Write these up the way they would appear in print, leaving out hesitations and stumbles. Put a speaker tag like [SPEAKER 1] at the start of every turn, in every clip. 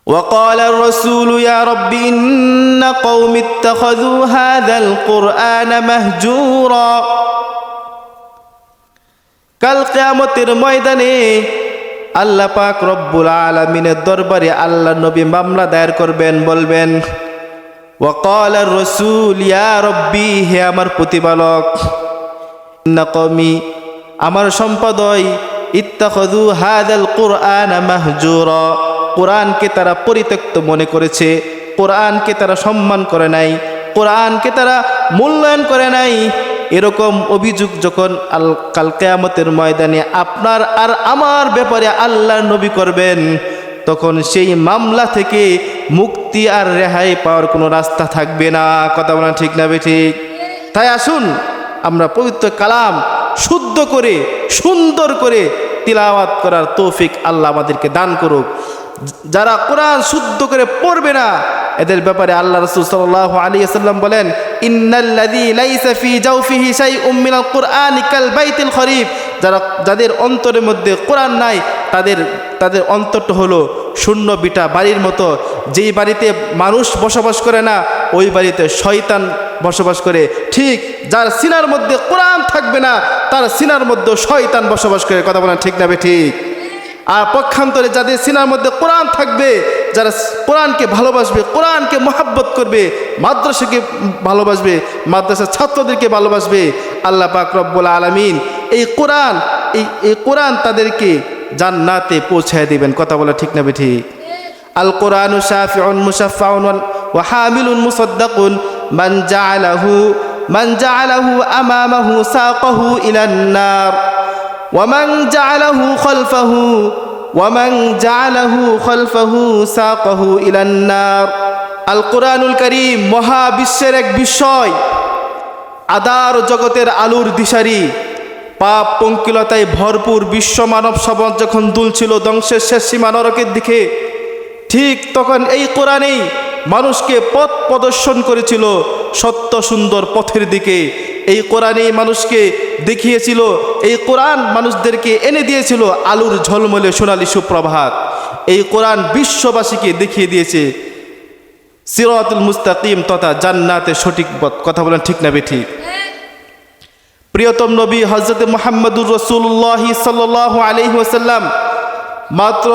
[SPEAKER 1] وقال الرسول يا رب إن قوم اتخذوا هذا القرآن مهجورا কাল কিয়ামতের ময়দানে আল্লাহ পাক রব্বুল আলামিনের দরবারে আল্লাহ নবী মামলা দায়ের করবেন, বলবেন وقال الرسول يا ربي হে আমার প্রতিপালক ইন্না কওমি আমার সম্প্রদায় ইত্তাখাযু হাযাল কুরআন মাহজুরা কোরআনকে তারা পরিত্যক্ত মনে করেছে, কোরআনকে তারা সম্মান করে নাই, কোরআনকে তারা মূল্যায়ন করে নাই। এরকম অভিযোগ যখন কাল কিয়ামতের ময়দানে আপনার আর আমার ব্যাপারে আল্লাহ নবী করবেন, তখন সেই মামলা থেকে মুক্তি আর রেহাই পাওয়ার কোনো রাস্তা থাকবে না। কথা বলা ঠিক না বেঠিক? তাই আসুন আমরা পবিত্র কালাম শুদ্ধ করে সুন্দর করে তিলাওয়াত করার তৌফিক আল্লাহ আমাদেরকে দান করুক। যারা কোরআন শুদ্ধ করে পড়বে না এদের ব্যাপারে আল্লাহ রাসূল সাল্লাল্লাহু আলাইহি ওয়াসাল্লাম বলেন ইন্নাল্লাযী লাইসা ফী জাওফিহি শাইউম মিনাল কুরআনি কাল বাইতিল খরিব যাদের অন্তরের মধ্যে কোরআন নাই তাদের অন্তরটা হলো শূন্য বিটা বাড়ির মতো। যেই বাড়িতে মানুষ বসবাস করে না ওই বাড়িতে শয়তান বসবাস করে। ঠিক যার সিনার মধ্যে কোরআন থাকবে না তার সিনার মধ্যে শয়তান বসবাস করে। কথা বলেন ঠিক না ঠিক? আর পক্ষান্তরে যাদের সিনার মধ্যে কোরআন থাকবে, যারা কোরআনকে ভালোবাসবে, কোরআনকে মহাব্বত করবে, মাদ্রাসাকে ভালোবাসবে, মাদ্রাসার ছাত্রদেরকে ভালোবাসবে, আল্লাহ পাক রব্বুল আলামিন এই কোরআন তাদেরকে জান্নাতে পৌঁছায় দিবেন। কথা বলা ঠিক না ঠিক? আল কোরআনু শাফিউন মুশাফফাউন ওয়া হামিলুন মুসাদ্দাকুন মান জাআলাহু আমামাহু সাকাহু ইলান নার ومن جعله خلفه ساقه إلى النار। আল কোরআনুল কারীম মহাবিশ্বের এক বিষয়, আদার জগতের আলোর দিশারি, পাপ পঙ্কিলতায় ভরপুর বিশ্ব মানব সমাজ যখন দুলছিল ধ্বংসের শেষ সীমা নরকের দিকে, ঠিক তখন এই কোরআনেই মানুষকে পথ প্রদর্শন করেছিল সত্য সুন্দর পথের দিকে। এই কোরআনেই মানুষকে দেখিয়েছিল, এই কোরআন মানুষদেরকে এনে দিয়েছিল আলোর ঝলমলে সোনালী সুপ্রভাত। এই কোরআন বিশ্ববাসীকে দেখিয়ে দিয়েছে সিরাতুল মুস্তাকিম তথা জান্নাতের সঠিক পথ। কথা বলেন ঠিক না বেঠিক? প্রিয়তম নবী হযরত মুহাম্মদুর রাসূলুল্লাহ সাল্লাল্লাহু আলাইহি ওয়াসাল্লাম মাত্র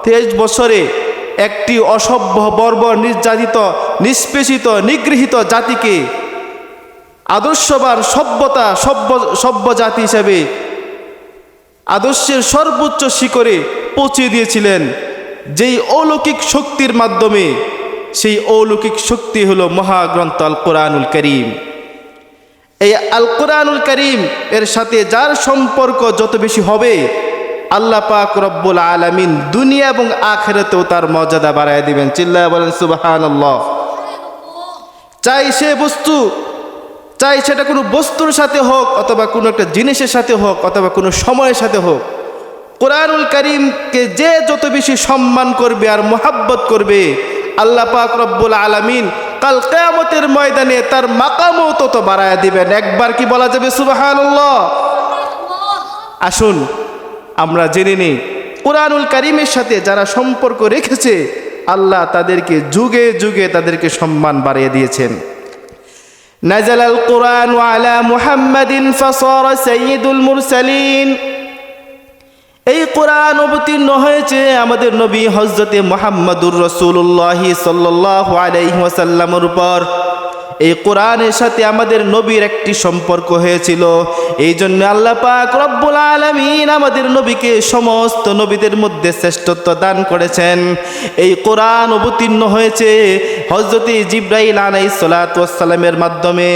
[SPEAKER 1] 23 বছরে একটি অসভ্য বর্বর নির্যাতিত নিষ্পেষিত নিগৃহীত জাতিকে আদর্শবান সভ্য জাতি হিসেবে আদর্শের সর্বোচ্চ শিখরে পৌঁছে দিয়েছিলেন যেই অলৌকিক শক্তির মাধ্যমে। সেই অলৌকিক শক্তি হলো মহাগ্রন্থ আল কোরআনুল কারীম। এই আল কোরআনুল কারীম এর সাথে যার সম্পর্ক যত বেশি হবে আল্লাহ পাক রব্বুল আলামিন দুনিয়া এবং আখিরাতেও তার মর্যাদা বাড়ায় দিবেন। চিল্লায়া বলেন সুবহানাল্লাহ। চাই সেটা কোনো বস্তুর সাথে হোক অথবা কোনো একটা জিনিসের সাথে হোক অথবা কোনো সময়ের সাথে হোক, কোরআনুল কারীমকে যে যত বেশি সম্মান করবে আর মোহাব্বত করবে আল্লাহ পাক রব্বুল আলামিন কাল কিয়ামতের ময়দানে তার মাকামও তত বাড়ায় দিবেন। একবার কি বলা যাবে সুবহানাল্লাহ? আসুন আমরা জেনে নিই কোরআনুল কারীমের সাথে যারা সম্পর্ক রেখেছে আল্লাহ তাদেরকে যুগে যুগে তাদেরকে সম্মান বাড়িয়ে দিয়েছেন। নাযালাল কুরআনু আলা মুহাম্মাদিন ফাসারা সাইয়্যিদুল মুরসালিন। এই কোরআন অবতীর্ণ হয়েছে আমাদের নবী হযরতে মুহাম্মদুর রাসূলুল্লাহ সাল্লাল্লাহু আলাইহি ওয়াসাল্লামের উপর। এই কোরআনের সাথে আমাদের নবীর একটি সম্পর্ক হয়েছিল। এই জন্য আল্লাহ পাক রব্বুল আলামিন আমাদের নবীকে সমস্ত নবীদের মধ্যে শ্রেষ্ঠত্ব দান করেছেন। এই কোরআন অবতীর্ণ হয়েছে হযরতে জিবরাইল আলাইহিস সালাতু ওয়াস সালামের মাধ্যমে।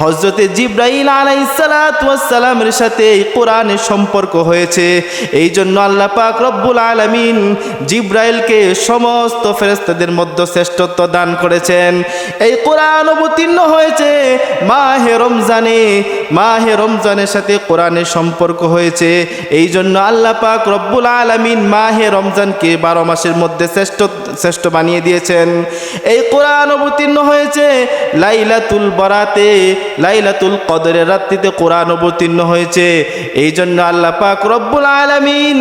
[SPEAKER 1] হযরতে জিবরাইল আলাইহিস সালাতু ওয়াস সালামের সাথে এই কোরআনের সম্পর্ক হয়েছে। এই জন্য আল্লাহ পাক রব্বুল আলামিন জিবরাইলকে সমস্ত ফেরেশতাদের মধ্যে শ্রেষ্ঠত্ব দান করেছেন। এই কোরআন অবতীর্ণ হয়েছে মাহে রমজানের সাথে কোরআনের সম্পর্ক হয়েছে। এই জন্য আল্লাহ পাক রব্বুল আলামিন মাহে রমজানকে 12 মাসের মধ্যে শ্রেষ্ঠ বানিয়ে দিয়েছেন। এই কোরআন অবতীর্ণ হয়েছে লাইলাতুল বরাতে, লাইলাতুল কদরের রাত্রিতে কোরআন অবতীর্ণ হয়েছে। এই জন্য আল্লাহ পাক রব্বুল আলামিন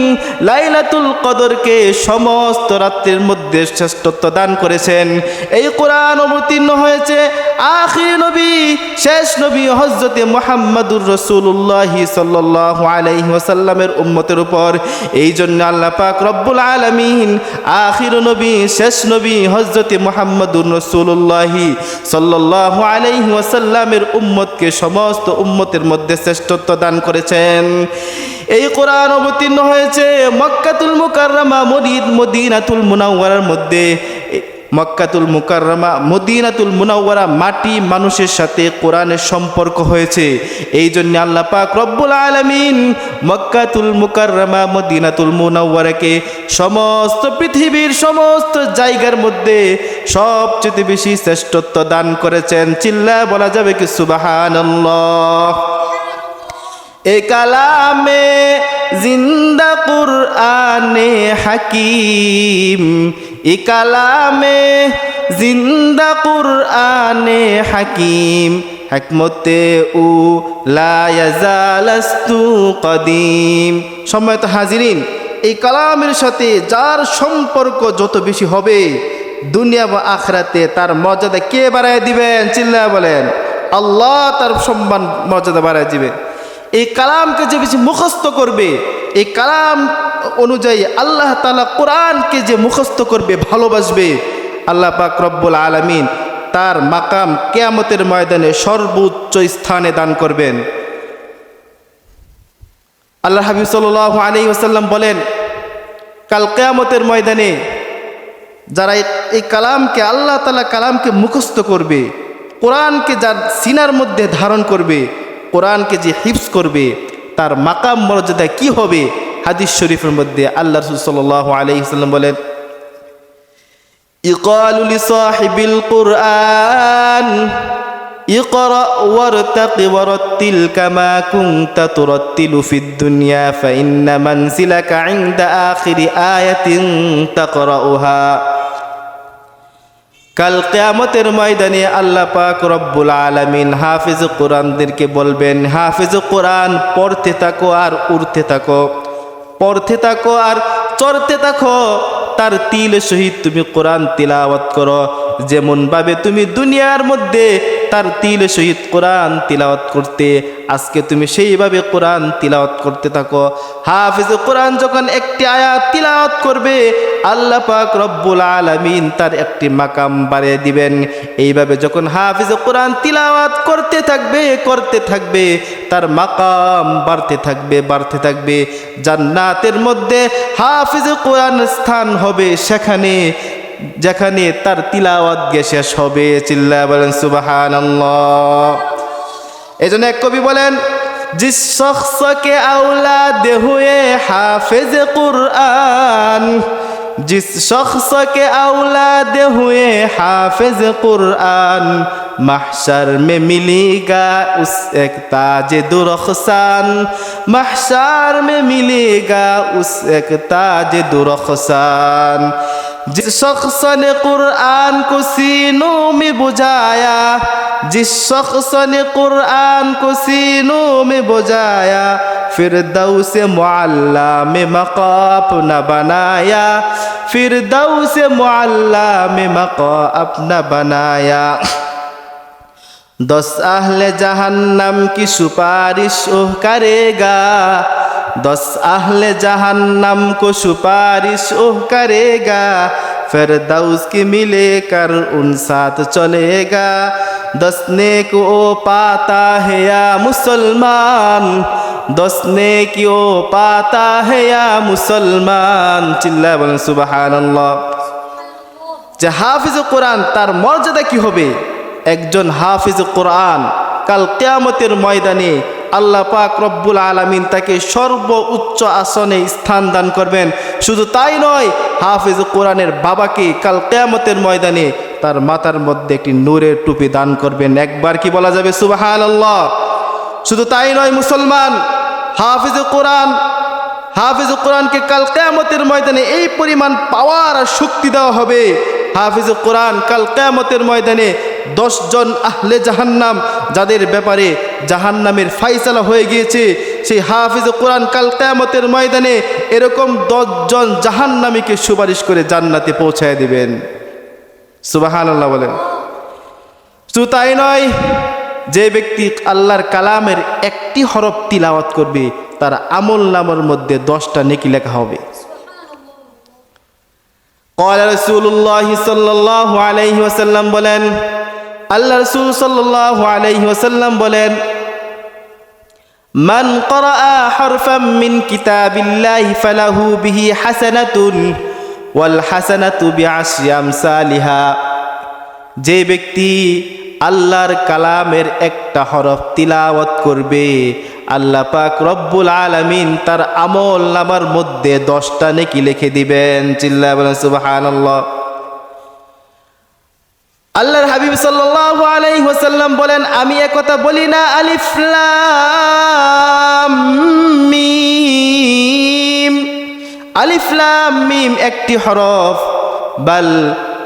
[SPEAKER 1] লাইলাতুল কদরকে সমস্ত রাত্রির মধ্যে শ্রেষ্ঠত্ব দান করেছেন। এই কোরআন অবতীর্ণ হয়েছে আখির নবী, শেষ নবী হযরতে মুহাম্মদুর রাসূলুল্লাহ সাল্লাল্লাহু আলাইহি ওয়াসাল্লামের উম্মতের উপর। এই জন্য আল্লাহ পাক রব্বুল আলামিন আখির নবী, শেষ নবী হযরতে মুহাম্মদুর রাসূলুল্লাহ সাল্লাল্লাহু আলাইহি ওয়াসাল্লামের উম্মতকে সমস্ত উম্মতের মধ্যে শ্রেষ্ঠত্ব দান করেছেন। এই কোরআন অবতীর্ণ হয়েছে মক্কাতুল মুকাররমা, মদিনাতুল মুনাওয়ারার মধ্যে। মক্কাতুল মুকাররমা, মদিনাতুল মুনাওয়ারা, মাটি মানুষের সাথে কোরআনের সম্পর্ক হয়েছে। এই জন্য আল্লাহ পাক রব্বুল আলামিন মক্কাতুল মুকাররমা, মদিনাতুল মুনাওয়ারাকে সমস্ত পৃথিবীর সমস্ত জায়গার মধ্যে সবচেয়ে বেশি শ্রেষ্ঠত্ব দান করেছেন। চিল্লা বলা যাবে কি সুবহানাল্লাহ। এ কালামে জিন্দা কুরআনে হাকিম, এ কালামে জিন্দা কুরআনে হাকিম, হিকমতে উ লা ইয়াজালাস্তু কদিম। সম্মানিত হাজিরিন, এই কালামের সাথে যার সম্পর্ক যত বেশি হবে দুনিয়া বা আখিরাতে তার মর্যাদা কে বাড়ায় দিবেন? চিল্লায়া বলেন। আল্লাহ তার সম্মান মর্যাদা বাড়ায় দিবেন। এই কালামকে যে বেশি মুখস্থ করবে, এই কালাম অনুযায়ী আল্লাহ তাআলা কোরআনকে যে মুখস্থ করবে, ভালোবাসবে, আল্লাহ পাক রব্বুল আলামিন তার মাকাম কিয়ামতের ময়দানে সর্বোচ্চ স্থানে দান করবেন। আল্লাহ হাবিব সাল্লাল্লাহু আলাইহি ওয়াসাল্লাম বলেন, কাল কিয়ামতের ময়দানে যারা এই কালামকে, আল্লাহ তাআলা কালামকে মুখস্থ করবে, কোরআনকে যার সিনার মধ্যে ধারণ করবে, কোরআনকে যে হিফজ করবে, তার মাকাম মর্যাদা কি হবে? হাদিস শরীফের মধ্যে আল্লাহ রাসূল সাল্লাল্লাহু আলাইহি ওয়াসাল্লাম বলেন, ইকালু লিসাহিবিল কুরআন ইকরা ওয়ারতাকি ওয়ারাত্তিল কামা কুনতা তুরাত্তিলু ফিদ দুনিয়া ফাইন্না মানজিলাকা ইনদা আখিরি আয়াতিন তাকরাউহা। কাল কিয়ামতের ময়দানে আল্লাহ পাক রব্বুল আলামিন হাফিজ কোরআনদেরকে বলবেন, হাফিজ কোরআন পড়তে থাকো আর উড়তে থাকো, পড়তে থাকো আর চড়তে থাকো, তার তিল সহিত তুমি কোরআন তিলাওয়াত করো। যেমন ভাবে তুমি দুনিয়ার মধ্যে তার তিল সহিত কোরআন তিলাওয়াত করতে, আজকে তুমি সেইভাবে কোরআন তিলাওয়াত করতে থাকো। হাফিজ কোরআন যখন একটি আয়াত তিলাওয়াত করবে, আল্লাহ পাক রব্বুল আলামিন তার একটি মাকাম বাড়িয়ে দিবেন। এইভাবে যখন হাফিজ কোরআন তিলাওয়াত করতে থাকবে, তার মাকাম বাড়তে থাকবে। জান্নাতের মধ্যে হাফিজ কোরআন স্থান হবে সেখানে যেখানে তার তিলাওয়াত গে শেষ হবে। চিল্লা বলেন সুবহানাল্লাহ। এই জন্য এক কবি বলেন, জিস শখস কে औलाद हुए हाफिज कुरान, जिस शख्स के औलाद हुए हाफिज कुरान, महशर में मिलेगा उस एक ताज दुरख्सान, महशर में मिलेगा उस एक ताज दुरख्सान। जिस शख्स ने कुरान को सीनों में बुझाया, जिस शख्स ने कुरान को सीनों में बुझाया, फिरदौस मुअल्ला में मक़ाम अपना बनाया, फिरदौस मुअल्ला में मक़ाम अपना बनाया। 10 अहले जहन्नम की सुपारिश ओह करेगा, 10 अहले जहन्नम को सुपारिश ओह करेगा, फिरदौस की मिले कर उन साथ चलेगा। 10 नेक ओ पाता है या मुसलमान, 10 नेक ओ पाता है या मुसलमान। चिल्ला बोलें सुबहानाल्लाह। যে হাফিজ কোরআন তার মর্যাদা কি হবে? একজন হাফিজ কোরআন কাল কিয়ামতের ময়দানে আল্লাহ পাক রব্বুল আলামিন তাকে সর্বোচ্চ আসনে স্থান দান করবেন। শুধু তাই নয়, হাফিজ কোরআনের বাবাকে কাল কিয়ামতের ময়দানে তার মাথার মধ্যে একটি নূরের টুপি দান করবেন। একবার কি বলা যাবে সুবহানাল্লাহ? শুধু তাই নয়, মুসলমান হাফিজ কোরআনকে কাল কিয়ামতের ময়দানে এই পরিমাণ পাওয়ার আর শক্তি দেওয়া হবে, হাফিজ কোরআন কাল কিয়ামতের ময়দানে 10 জন আহলে জাহান্নাম যাদের ব্যাপারে জাহান্নামের ফায়সালা হয়ে গিয়েছে, সেই হাফিজ কোরআন কাল কিয়ামতের ময়দানে এরকম 10 জন জাহান্নামীকে সুপারিশ করে জান্নাতে পৌঁছায় দিবেন। সুবহানাল্লাহ বলেন। শুধু তাই নয়, যে ব্যক্তি আল্লাহর কালামের একটি হরফ তিলাওয়াত করবে তার আমল নামার মধ্যে 10টা নেকি লেখা হবে। قال رسول الله صلى الله عليه وسلم বলেন, আল্লাহ রাসূল সাল্লাল্লাহু আলাইহি ওয়াসাল্লাম বলেন, মান ক্বারাআ হারফাম মিন কিতাবিল্লাহি ফালাহু বিহি হাসানাতুন ওয়াল হাসানাতু বিআশরি আমসালিহা। যে ব্যক্তি আল্লাহর কালামের একটা হরফ তিলাওয়াত করবে, আল্লাহ পাক রব্বুল আলামিন তার আমল নামার মধ্যে 10টা নেকি লিখে দিবেন। চিল্লায়া বলেন সুবহানাল্লাহ। আল্লাহর হাবিব সাল্লাল্লাহু আলাইহি ওয়াসাল্লাম বলেন, আমি একথা বলি না আলিফ লাম মিম, আলিফ লাম মিম একটি হরফ, বাল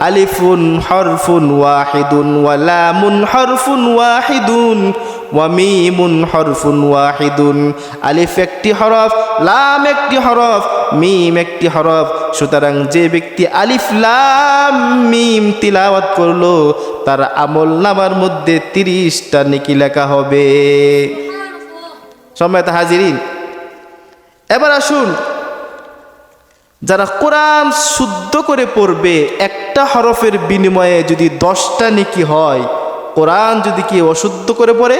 [SPEAKER 1] আলিফুন হরফুন ওয়াহিদুন ওয়া লামুন হরফুন ওয়াহিদুন ওয়া মিমুন হরফুন ওয়াহিদুন। আলিফ একটি হরফ, লাম একটি হরফ, মিম একটি হরফ। সুতরাং যে ব্যক্তি আলিফ লাম মিম তিলাওয়াত করলো তার আমল নামার মধ্যে 30টা নেকি লেখা হবে। সম্মানিত হাজিরিন, এবার আসুন, যারা কোরআন শুদ্ধ করে পড়বে একটা হরফের বিনিময়ে যদি 10টা নেকি হয়, কোরআন যদি কি অশুদ্ধ করে পড়ে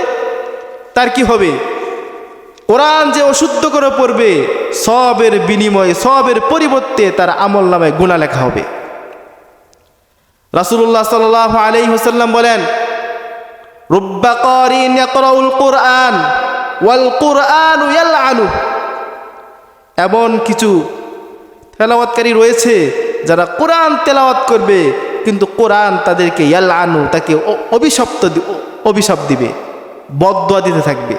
[SPEAKER 1] তার কি হবে? কোরআন যে অশুদ্ধ করে পড়বে সবের বিনিময়ে, সবের পরিবর্তে তার আমল নামায় গুনাহ লেখা হবে। রাসূলুল্লাহ সাল্লাল্লাহু আলাইহি ওয়াসাল্লাম বলেন, রুব্বা কারিন ইয়াকরাউল কুরআন ওয়াল কুরআনু ইয়ালআনু। এমন কিছু তেলাওয়াতকারী রয়েছে যারা কোরআন তেলাওয়াত করবে কিন্তু কোরআন তাদেরকে ইয়ালআনু, তাকে অভিশাপ দিবে, বদদুয়া দিতে থাকবে।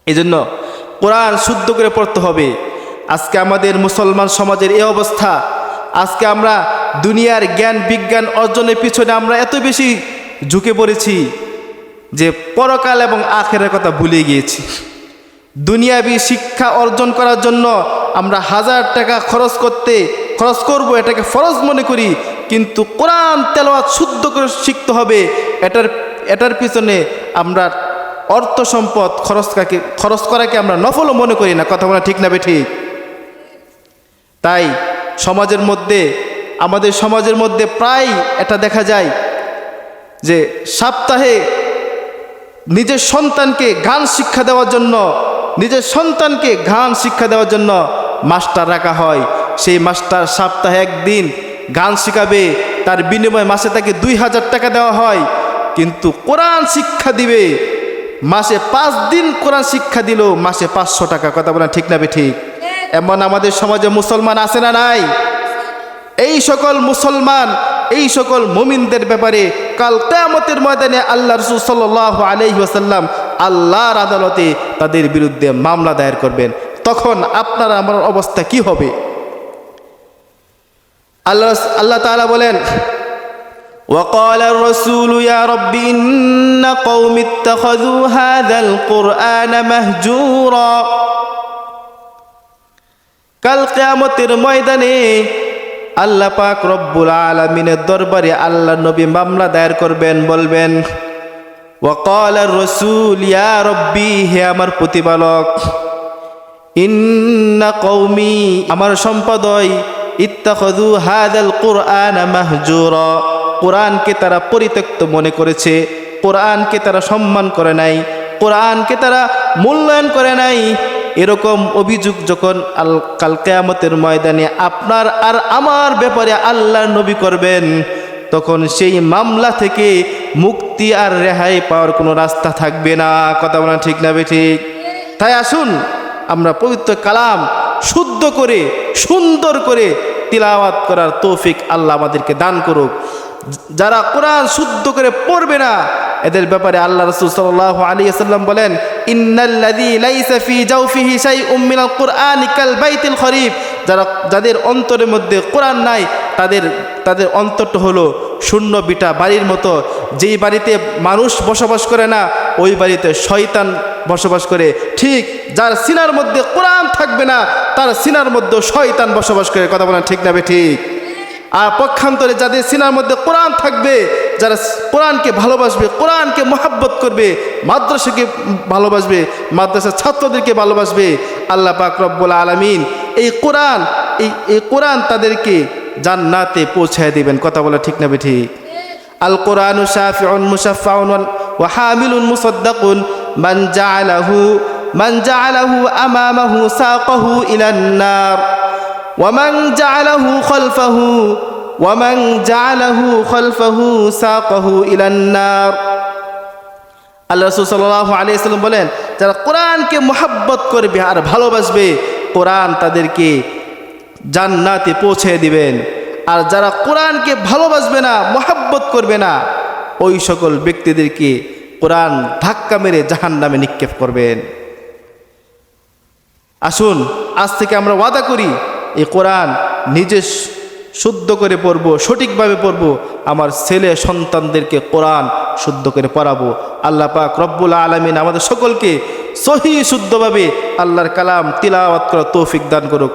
[SPEAKER 1] এজন্য কোরআন শুদ্ধ করে পড়তে হবে। আজকে আমাদের মুসলমান সমাজের এই অবস্থা, আজকে আমরা দুনিয়ার জ্ঞান বিজ্ঞান অর্জনের পিছনে আমরা এত বেশি ঝুঁকে পড়েছি যে পরকাল এবং আখিরাতের কথা ভুলে গিয়েছি। দুনিয়াবি শিক্ষা অর্জন করার জন্য আমরা 1000 টাকা খরচ করব, এটাকে ফরজ মনে করি, কিন্তু কোরআন তেলাওয়াত শুদ্ধ করে শিখতে হবে, এটার পিছনে আমরা অর্থ সম্পদ খরচ করাকে আমরা নফলও মনে করি না। কথা বলা ঠিক না ঠিক? তাই আমাদের সমাজের মধ্যে প্রায় এটা দেখা যায় যে সপ্তাহে নিজের সন্তানকে গান শিক্ষা দেওয়ার জন্য মাস্টার রাখা হয়। সেই মাস্টার সপ্তাহে একদিন গান শিখাবে, তার বিনিময়ে মাসে তাকে 2000 টাকা দেওয়া হয়। কিন্তু কোরআন শিক্ষা দিবে, মাসে 5 দিন কোরআন শিক্ষা দিল, মাসে 500 টাকা। কথা বলেন ঠিক না ঠিক? এমন আমাদের সমাজে মুসলমান আছে না নাই? এই সকল মুসলমান, এই সকল মুমিনদের ব্যাপারে কাল কিয়ামতের ময়দানে আল্লাহ রাসূল সাল্লাল্লাহু আলাইহি ওয়াসাল্লাম আল্লাহর আদালতে তাদের বিরুদ্ধে মামলা দায়ের করবেন। তখন আপনার আমার অবস্থা কি হবে? আল্লাহ তাআলা বলেন, وقال الرسول يا رب إن قوم اتخذوا هذا القرآن مهجورا। কাল কিয়ামতের ময়দানে আল্লাহ পাক রব্বুল আলামিনের দরবারে আল্লাহ নবী মামলা দায়ের করবেন, বলবেন, وقال الرسول يا ربي, হে আমার প্রতিপালক, ইন্না কওমি, আমার সম্প্রদায়, ইত্তাখাযু হাযাল কুরআনা মাহজুরা, কোরআনকে তারা পরিত্যক্ত মনে করেছে, কোরআনকে তারা সম্মান করে নাই, কোরআনকে তারা মূল্যায়ন করে নাই। এরকম অভিযোগ যখন কাল কিয়ামতের ময়দানে আপনার আর আমার ব্যাপারে আল্লাহর নবী করবেন, তখন সেই মামলা থেকে মুক্তি আর রেহাই পাওয়ার কোনো রাস্তা থাকবে না। কথা বলা ঠিক না ঠিক? তাই আসুন আমরা পবিত্র কালাম শুদ্ধ করে সুন্দর করে তিলাওয়াত করার তৌফিক আল্লাহ আমাদেরকে দান করুক। যারা কোরআন শুদ্ধ করে পড়বে না এদের ব্যাপারে আল্লাহ রাসূল সাল্লাল্লাহু আলাইহি ওয়াসাল্লাম বলেন, ইন্নাল্লাযী লাইসা ফী জাওফিহি শাইউম মিনাল কুরআনি কাল বাইতিল খরিব, যাদের অন্তরের মধ্যে কোরআন নাই তাদের তাদের অন্তরটা হলো শূন্য বিটা বাড়ির মতো। যেই বাড়িতে মানুষ বসবাস করে না ওই বাড়িতে শয়তান বসবাস করে। ঠিক যার সিনার মধ্যে কোরআন থাকবে না তার সিনার মধ্যে শয়তান বসবাস করে। কথা বলেন ঠিক না ঠিক? আর পক্ষান্তরে যাদের সিনার মধ্যে কোরআন থাকবে, যারা কোরআনকে ভালোবাসবে, কোরআনকে মহাব্বত করবে, মাদ্রাসাকে ভালোবাসবে, মাদ্রাসার ছাত্রদেরকে ভালোবাসবে, আল্লাহ পাক রব্বুল আলামিন এই কোরআন তাদেরকে জান্নাতে পৌঁছায় দিবেন। কথা বলা ঠিক না ঠিক? আল কোরআনু শাফিউন মুশাফফাউন ওয়া হামিলুন মুসাদ্দাকুন মান জাআলাহু আমামাহু সাকাহু ইলান নার ومن جعله خلفه ساقه إلى النار। আল্লাহ রাসূল সাল্লাল্লাহু আলাইহি ওয়াসাল্লাম বলেন, যারা কোরআনকে মহব্বত করবে আর ভালোবাসবে কোরআন তাদেরকে জান্নাতে পৌঁছে দিবেন। আর যারা কোরআনকে ভালোবাসবে না, মহব্বত করবে না, ওই সকল ব্যক্তিদেরকে কোরআন ধাক্কা মেরে জাহান্নামে নিক্ষেপ করবেন। আসুন আজ থেকে আমরা ওয়াদা করি এই কোরআন নিজে শুদ্ধ করে পড়বো, সঠিকভাবে পড়বো, আমার ছেলে সন্তানদেরকে কোরআন শুদ্ধ করে পড়াবো। আল্লাহ পাক রব্বুল আলামিন আমাদের সকলকে সহি শুদ্ধভাবে আল্লাহর কালাম তিলাওয়াত করার তৌফিক দান করুক।